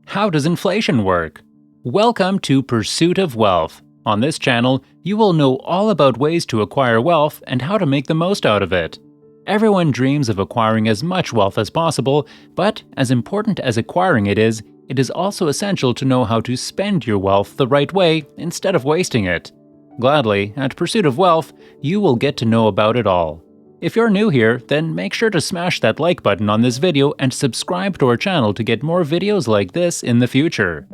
How does inflation work? Welcome to Pursuit of Wealth. On this channel, you will know all about ways to acquire wealth and how to make the most out of it. Everyone dreams of acquiring as much wealth as possible, but as important as acquiring it is also essential to know how to spend your wealth the right way instead of wasting it. Gladly, at Pursuit of Wealth, you will get to know about it all. If you're new here, then make sure to smash that like button on this video and subscribe to our channel to get more videos like this in the future.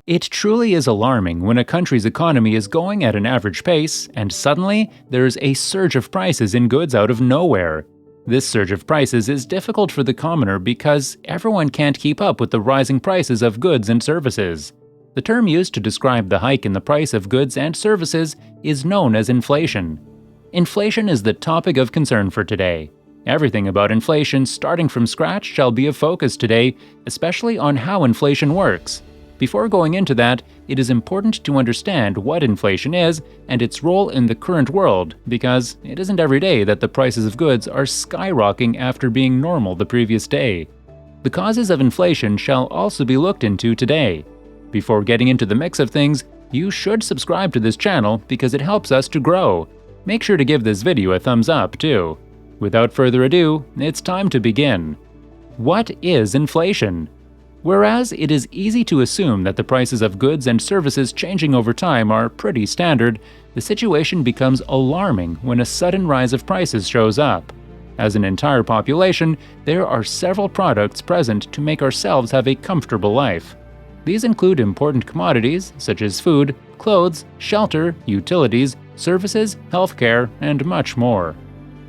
It truly is alarming when a country's economy is going at an average pace and suddenly there's a surge of prices in goods out of nowhere. This surge of prices is difficult for the commoner because everyone can't keep up with the rising prices of goods and services. The term used to describe the hike in the price of goods and services is known as inflation. Inflation is the topic of concern for today. Everything about inflation starting from scratch shall be a focus today, especially on how inflation works. Before going into that, it is important to understand what inflation is and its role in the current world, because it isn't every day that the prices of goods are skyrocketing after being normal the previous day. The causes of inflation shall also be looked into today. Before getting into the mix of things, you should subscribe to this channel because it helps us to grow. Make sure to give this video a thumbs up too. Without further ado, it's time to begin. What is inflation? Whereas it is easy to assume that the prices of goods and services changing over time are pretty standard, the situation becomes alarming when a sudden rise of prices shows up. As an entire population, there are several products present to make ourselves have a comfortable life. These include important commodities such as food, clothes, shelter, utilities, services, healthcare, and much more.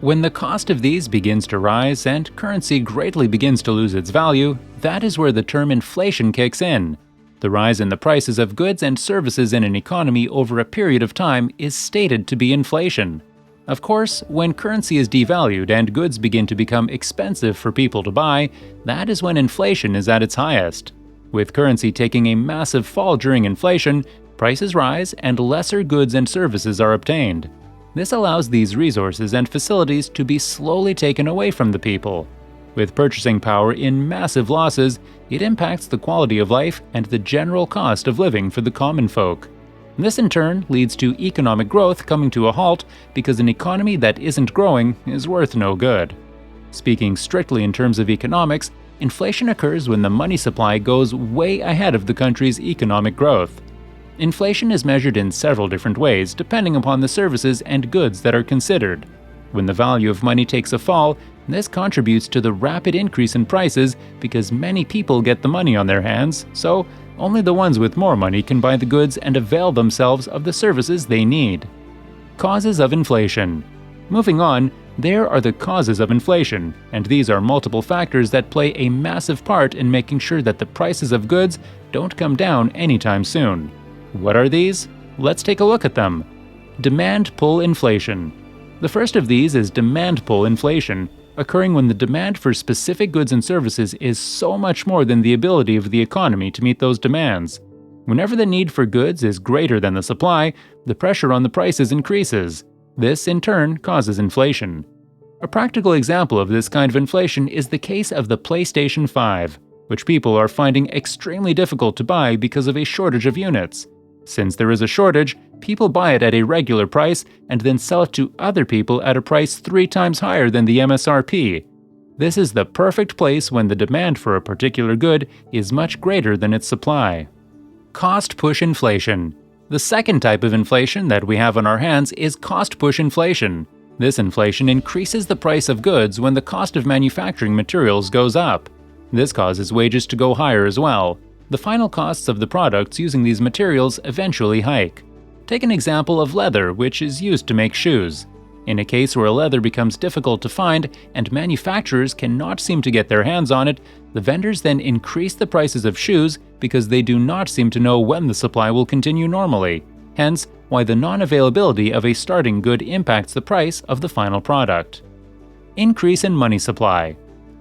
When the cost of these begins to rise and currency greatly begins to lose its value, that is where the term inflation kicks in. The rise in the prices of goods and services in an economy over a period of time is stated to be inflation. Of course, when currency is devalued and goods begin to become expensive for people to buy, that is when inflation is at its highest. With currency taking a massive fall during inflation, prices rise and lesser goods and services are obtained. This allows these resources and facilities to be slowly taken away from the people. With purchasing power in massive losses, it impacts the quality of life and the general cost of living for the common folk. This in turn leads to economic growth coming to a halt because an economy that isn't growing is worth no good. Speaking strictly in terms of economics, inflation occurs when the money supply goes way ahead of the country's economic growth. Inflation is measured in several different ways depending upon the services and goods that are considered. When the value of money takes a fall, this contributes to the rapid increase in prices because many people get the money on their hands, so only the ones with more money can buy the goods and avail themselves of the services they need. Causes of inflation. Moving on, there are the causes of inflation, and these are multiple factors that play a massive part in making sure that the prices of goods don't come down anytime soon. What are these? Let's take a look at them. Demand pull inflation. The first of these is demand pull inflation, occurring when the demand for specific goods and services is so much more than the ability of the economy to meet those demands. Whenever the need for goods is greater than the supply, the pressure on the prices increases. This, in turn, causes inflation. A practical example of this kind of inflation is the case of the PlayStation 5, which people are finding extremely difficult to buy because of a shortage of units. Since there is a shortage, people buy it at a regular price and then sell it to other people at a price 3 times higher than the MSRP. This is the perfect place when the demand for a particular good is much greater than its supply. Cost push inflation. The second type of inflation that we have on our hands is cost push inflation. This inflation increases the price of goods when the cost of manufacturing materials goes up. This causes wages to go higher as well. The final costs of the products using these materials eventually hike. Take an example of leather, which is used to make shoes. In a case where leather becomes difficult to find and manufacturers cannot seem to get their hands on it, the vendors then increase the prices of shoes because they do not seem to know when the supply will continue normally. Hence, why the non-availability of a starting good impacts the price of the final product. Increase in money supply.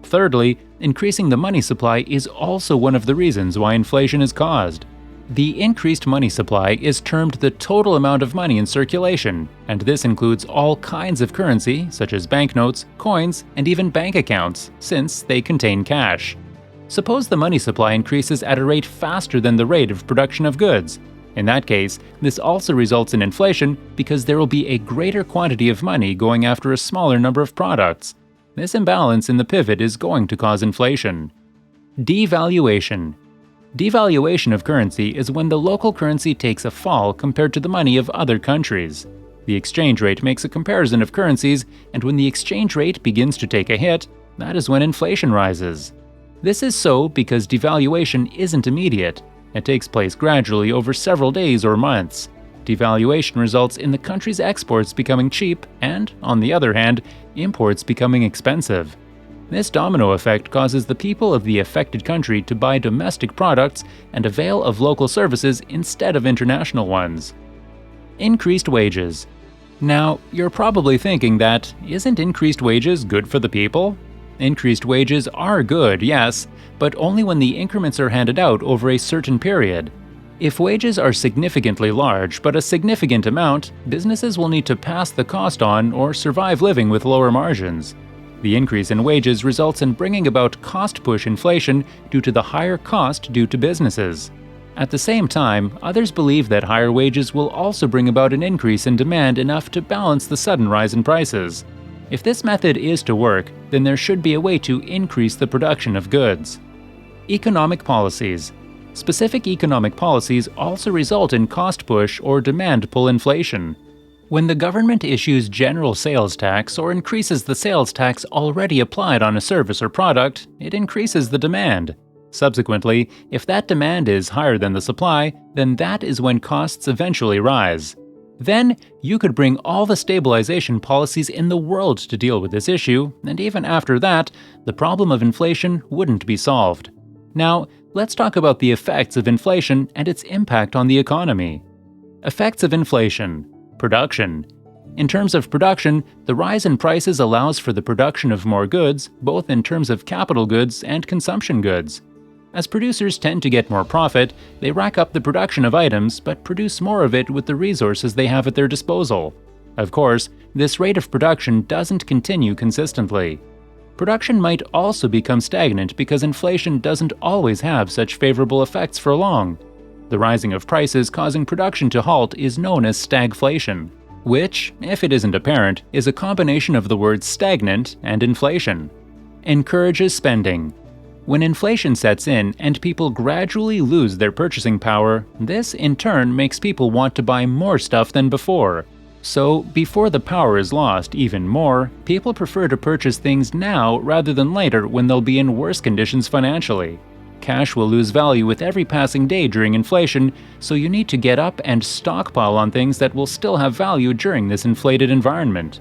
Thirdly, increasing the money supply is also one of the reasons why inflation is caused. The increased money supply is termed the total amount of money in circulation, and this includes all kinds of currency, such as banknotes, coins, and even bank accounts, since they contain cash. Suppose the money supply increases at a rate faster than the rate of production of goods. In that case, this also results in inflation because there will be a greater quantity of money going after a smaller number of products. This imbalance in the pivot is going to cause inflation. Devaluation. Devaluation of currency is when the local currency takes a fall compared to the money of other countries. The exchange rate makes a comparison of currencies, and when the exchange rate begins to take a hit, that is when inflation rises. This is so because devaluation isn't immediate. It takes place gradually over several days or months. Devaluation results in the country's exports becoming cheap and, on the other hand, imports becoming expensive. This domino effect causes the people of the affected country to buy domestic products and avail of local services instead of international ones. Increased wages. Now, you're probably thinking that, isn't increased wages good for the people? Increased wages are good, yes, but only when the increments are handed out over a certain period. If wages are significantly large but a significant amount, businesses will need to pass the cost on or survive living with lower margins. The increase in wages results in bringing about cost-push inflation due to the higher cost due to businesses. At the same time, others believe that higher wages will also bring about an increase in demand enough to balance the sudden rise in prices. If this method is to work, then there should be a way to increase the production of goods. Economic policies. Specific economic policies also result in cost-push or demand-pull inflation. When the government issues general sales tax or increases the sales tax already applied on a service or product, it increases the demand. Subsequently, if that demand is higher than the supply, then that is when costs eventually rise. Then, you could bring all the stabilization policies in the world to deal with this issue, and even after that, the problem of inflation wouldn't be solved. Now, let's talk about the effects of inflation and its impact on the economy. Effects of inflation. Production. In terms of production, the rise in prices allows for the production of more goods, both in terms of capital goods and consumption goods. As producers tend to get more profit, they rack up the production of items but produce more of it with the resources they have at their disposal. Of course, this rate of production doesn't continue consistently. Production might also become stagnant because inflation doesn't always have such favorable effects for long. The rising of prices causing production to halt is known as stagflation, which, if it isn't apparent, is a combination of the words stagnant and inflation. Encourages spending. When inflation sets in and people gradually lose their purchasing power, this in turn makes people want to buy more stuff than before. So, before the power is lost even more, people prefer to purchase things now rather than later when they'll be in worse conditions financially. Cash will lose value with every passing day during inflation, so you need to get up and stockpile on things that will still have value during this inflated environment.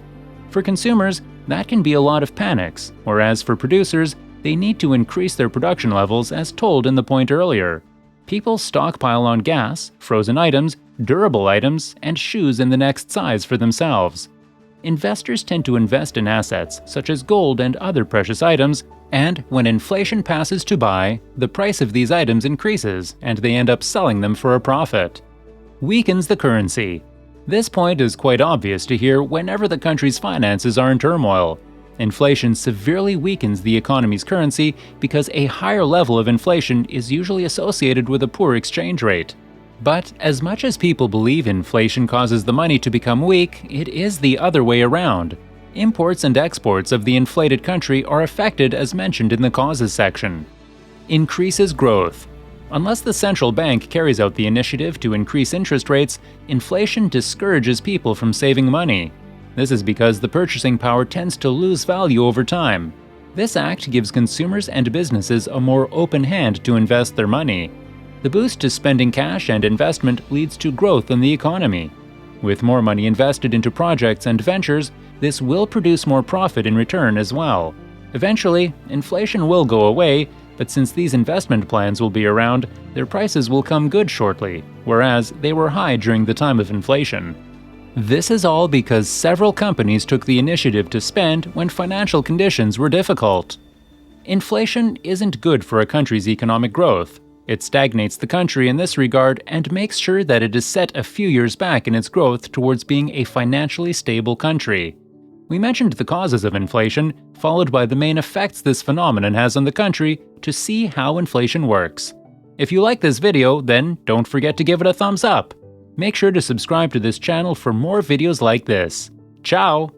For consumers, that can be a lot of panics, whereas for producers, they need to increase their production levels as told in the point earlier. People stockpile on gas, frozen items, durable items, and shoes in the next size for themselves. Investors tend to invest in assets such as gold and other precious items, and when inflation passes to buy, the price of these items increases and they end up selling them for a profit. Weakens the currency. This point is quite obvious to hear whenever the country's finances are in turmoil. Inflation severely weakens the economy's currency because a higher level of inflation is usually associated with a poor exchange rate. But as much as people believe inflation causes the money to become weak, it is the other way around. Imports and exports of the inflated country are affected as mentioned in the causes section. Increases growth. Unless the central bank carries out the initiative to increase interest rates, inflation discourages people from saving money. This is because the purchasing power tends to lose value over time. This act gives consumers and businesses a more open hand to invest their money. The boost to spending cash and investment leads to growth in the economy. With more money invested into projects and ventures, this will produce more profit in return as well. Eventually, inflation will go away, but since these investment plans will be around, their prices will come good shortly, whereas they were high during the time of inflation. This is all because several companies took the initiative to spend when financial conditions were difficult. Inflation isn't good for a country's economic growth. It stagnates the country in this regard and makes sure that it is set a few years back in its growth towards being a financially stable country. We mentioned the causes of inflation, followed by the main effects this phenomenon has on the country, to see how inflation works. If you like this video, then don't forget to give it a thumbs up. Make sure to subscribe to this channel for more videos like this. Ciao!